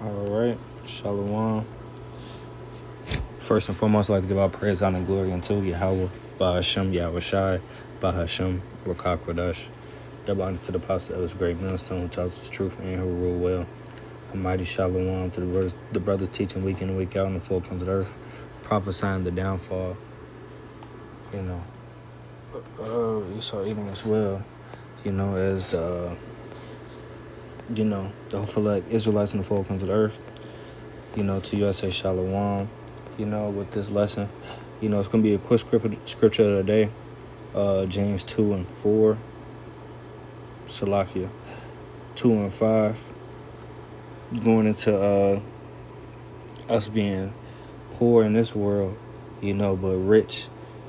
All right, Shalom. First and foremost, I'd like to give our praise, honor, and glory unto Yahweh, Bahashem, Yahweh Shai, Bahashem, Rakah Kodash. Double honor to the apostle of this great millstone who tells us the truth and who rule well. A mighty Shalom to the brothers teaching week in and week out on the four corners of the earth, prophesying the downfall. Esau eating as well, as the hopeful Israelites in the four corners of the earth. To you I say Shalom. With this lesson, it's going to be a quick scripture of the day. James 2 and 4. Salakia 2 and 5. Going into us being poor in this world, but rich,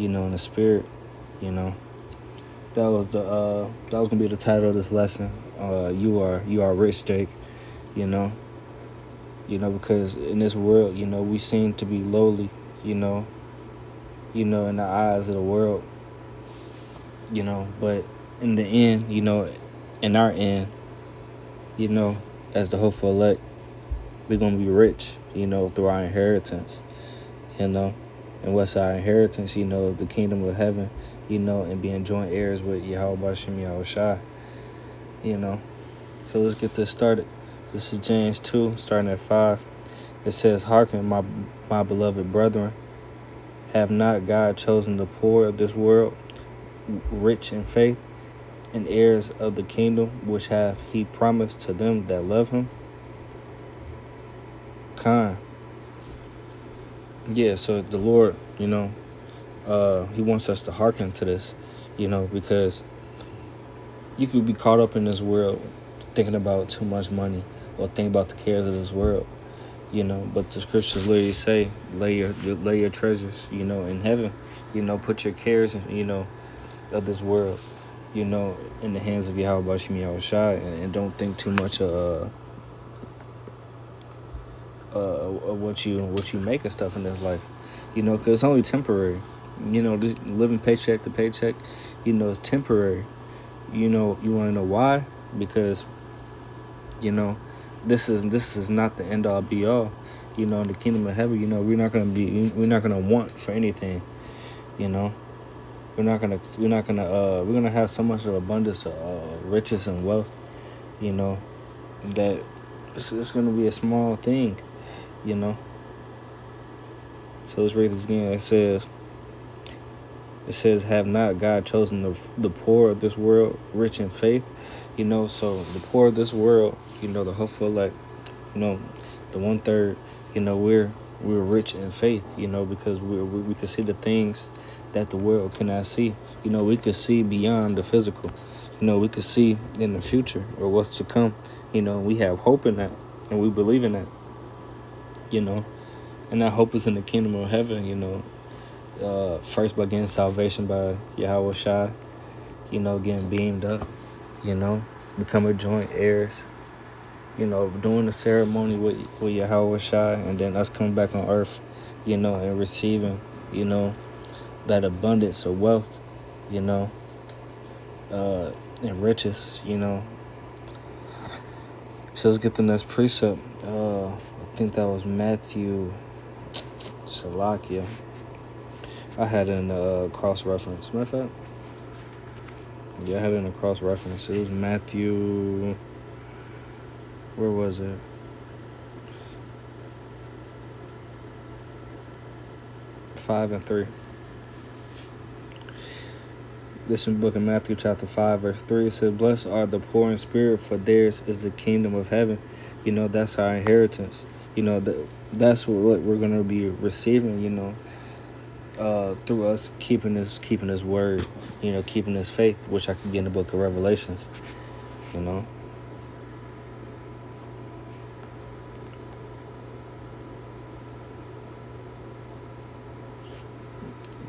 in the spirit, That was gonna be the title of this lesson. You are rich, Jake, because in this world, we seem to be lowly, in the eyes of the world, but in the end, in our end, as the hopeful elect, we're going to be rich, through our inheritance, and what's our inheritance, the kingdom of heaven, and being joint heirs with Yahweh Bashem Yahweh Shai, So let's get this started. This is James 2, starting at 5. It says, "Hearken, my beloved brethren, have not God chosen the poor of this world, rich in faith, and heirs of the kingdom, which have he promised to them that love him?" So the Lord, he wants us to hearken to this, because you could be caught up in this world thinking about too much money or thinking about the cares of this world, but the scriptures literally say, lay your treasures, in heaven, put your cares, of this world, in the hands of Yahweh Bashem Yahweh Shai, and don't think too much of what you make and stuff in this life, because it's only temporary, just living paycheck to paycheck, it's temporary. You want to know why? Because this is not the end all be all. In the kingdom of heaven, we're not gonna want for anything. We're gonna have so much of abundance of riches and wealth, that it's gonna be a small thing, So let's read this again. It says, "Have not God chosen the poor of this world, rich in faith?" So the poor of this world, the hopeful elect, the 1/3, we're rich in faith, because we can see the things that the world cannot see. We could see beyond the physical. We could see in the future or what's to come. We have hope in that, and we believe in that. And that hope is in the kingdom of heaven. First by getting salvation by Yahweh Shai, getting beamed up, becoming joint heirs, doing the ceremony with Yahweh Shai, and then us coming back on earth, and receiving, that abundance of wealth, and riches, So let's get the next precept. I think that was Matthew, Salakia. I had it in a cross-reference. Matter of fact, I had it in a cross-reference. It was Matthew, where was it? Five and 3. This is the book of Matthew chapter 5, verse 3. It says, "Blessed are the poor in spirit, for theirs is the kingdom of heaven." That's our inheritance. That's what we're going to be receiving, through us keeping his word, keeping his faith, which I can get in the book of Revelations,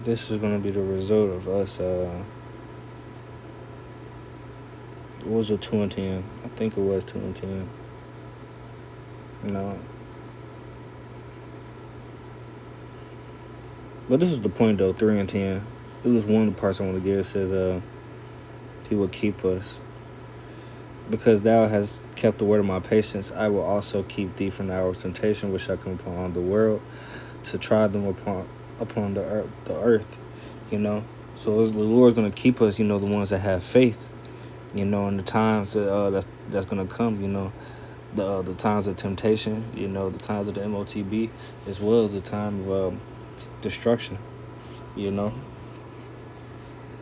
This is going to be the result of us, what was it, 2 and 10? I think it was 2 and 10. But this is the point, though, 3 and 10. It was one of the parts I want to give. It says, he will keep us. Because thou hast kept the word of my patience, I will also keep thee from the hour of temptation, which shall come upon the world, to try them upon the earth. You know, so the Lord's gonna keep us. You know, the ones that have faith. You know, in the times that's gonna come. You know, the times of temptation. You know, the times of the MOTB, as well as the time of destruction. You know,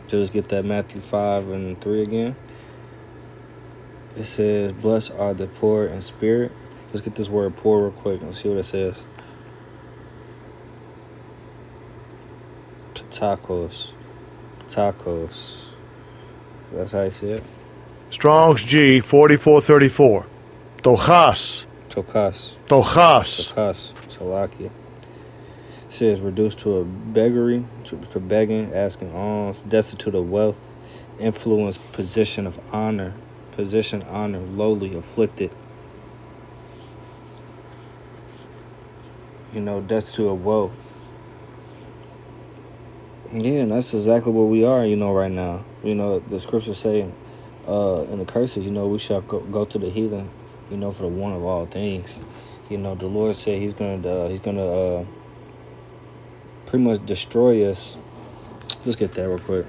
just get that Matthew 5:3 again. It says, "Blessed are the poor in spirit." Let's get this word "poor" real quick and see what it says. Tacos. That's how I say it. Strong's G 4434. Tochas. Salakia. It says reduced to a beggary, to begging, asking alms, destitute of wealth, influence, position, honor, lowly, afflicted. You know, destitute of wealth. Yeah, and that's exactly what we are, you know, right now. You know, the scriptures say in the curses, you know, we shall go to the heathen, you know, for the one of all things. You know, the Lord said he's gonna pretty much destroy us. Let's get that real quick.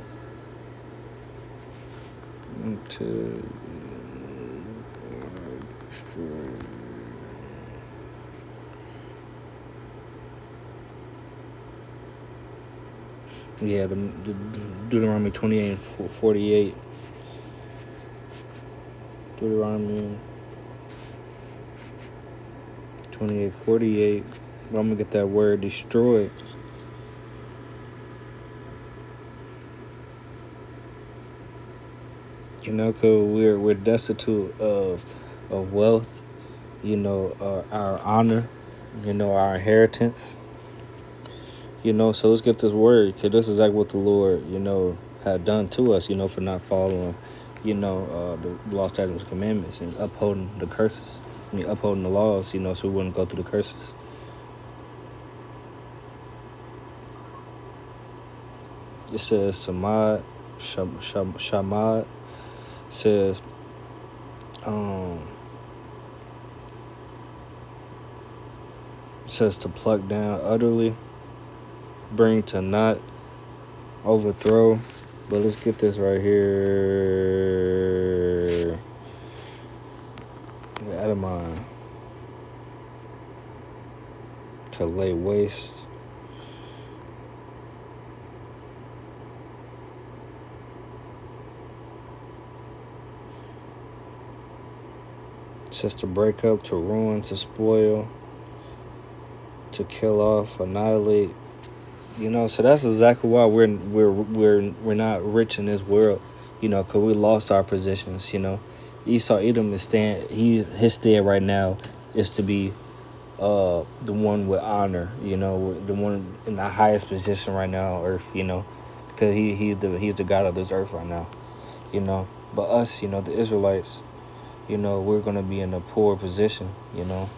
Yeah, the Deuteronomy 28:48. Deuteronomy 28:48. I'm gonna get that word destroyed. You know, cause we're destitute of wealth. You know, our honor. You know, our inheritance. You know, so let's get this word, because this is exactly what the Lord, you know, had done to us, you know, for not following, you know, the law, statutes, and commandments, and upholding the curses. Upholding the laws, you know, so we wouldn't go through the curses. It says Shamad says, says to pluck down utterly, bring to naught, overthrow. But let's get this right here. Out of mind. To lay waste. It says to break up, to ruin, to spoil, to kill off, annihilate. You know, so that's exactly why we're not rich in this world. You know, because we lost our positions. You know, Esau Edom his stand right now is to be the one with honor. You know, the one in the highest position right now on earth. You know, because he's the God of this earth right now. You know, but us, you know, the Israelites, you know, we're gonna be in a poor position. You know,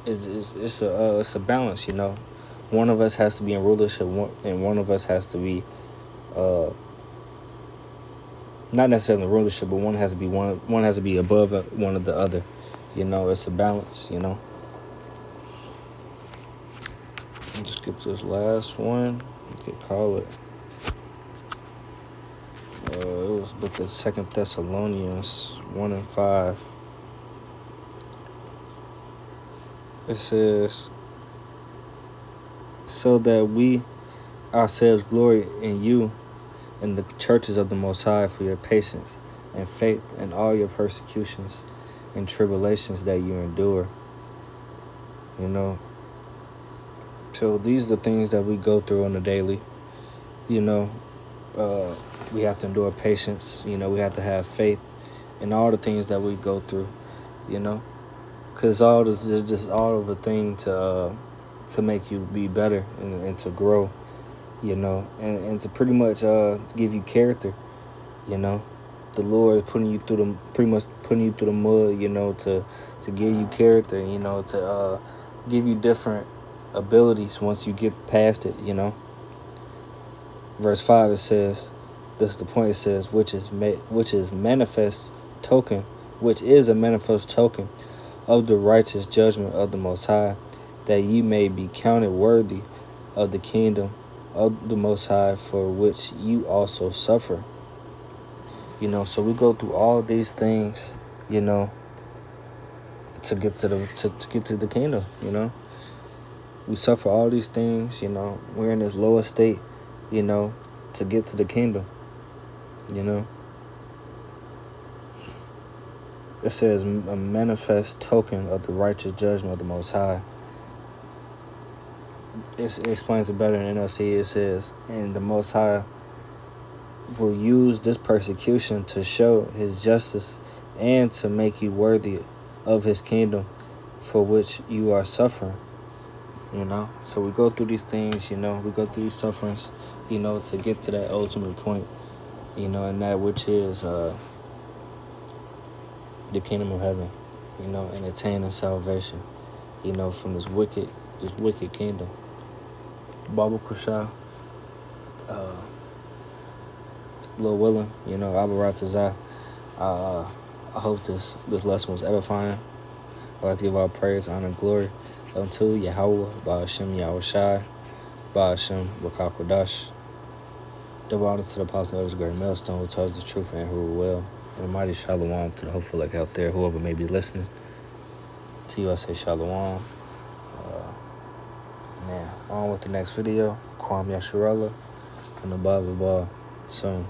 it's a balance. You know. One of us has to be in rulership, and one of us has to be, not necessarily in rulership, but one has to be above one of the other. You know, it's a balance. You know. Let's get this last one. We could call it. It was book of 2 Thessalonians 1:5. It says, so that we ourselves glory in you in the churches of the Most High for your patience and faith and all your persecutions and tribulations that you endure. You know, so these are the things that we go through on a daily. You know, we have to endure patience. You know, we have to have faith in all the things that we go through. You know, because all this is just all of a thing to make you be better and to grow, you know, and to pretty much give you character, you know. The Lord is putting you through the mud, you know, to give you character, you know, to give you different abilities once you get past it, you know. Verse 5, it says, this is the point, it says, which is manifest token, which is a manifest token of the righteous judgment of the Most High, that ye may be counted worthy of the kingdom of the Most High, for which you also suffer. So we go through all these things, to get to the kingdom. We suffer all these things. We're in this lower state, to get to the kingdom. It says a manifest token of the righteous judgment of the Most High. It explains it better in NLT. It says, and the Most High will use this persecution to show his justice and to make you worthy of his kingdom, for which you are suffering. So we go through these things, we go through these sufferings, to get to that ultimate point, and that which is the kingdom of heaven, and attaining salvation, from this wicked kingdom. Baba Kusha, Lil Willem, Abaratazah. I hope this lesson was edifying. I'd like to give all praise, honor, and glory unto Yahweh, Ba'ashem Yahushai, Ba'ashem Wakakwadash. Double honor to the apostle of his great millstone, who tells the truth and who will. And a mighty shalom to the hopeful elect out there, whoever may be listening. To you I say shalom. On with the next video. Kwam Yasharallah from the Bible Bar soon.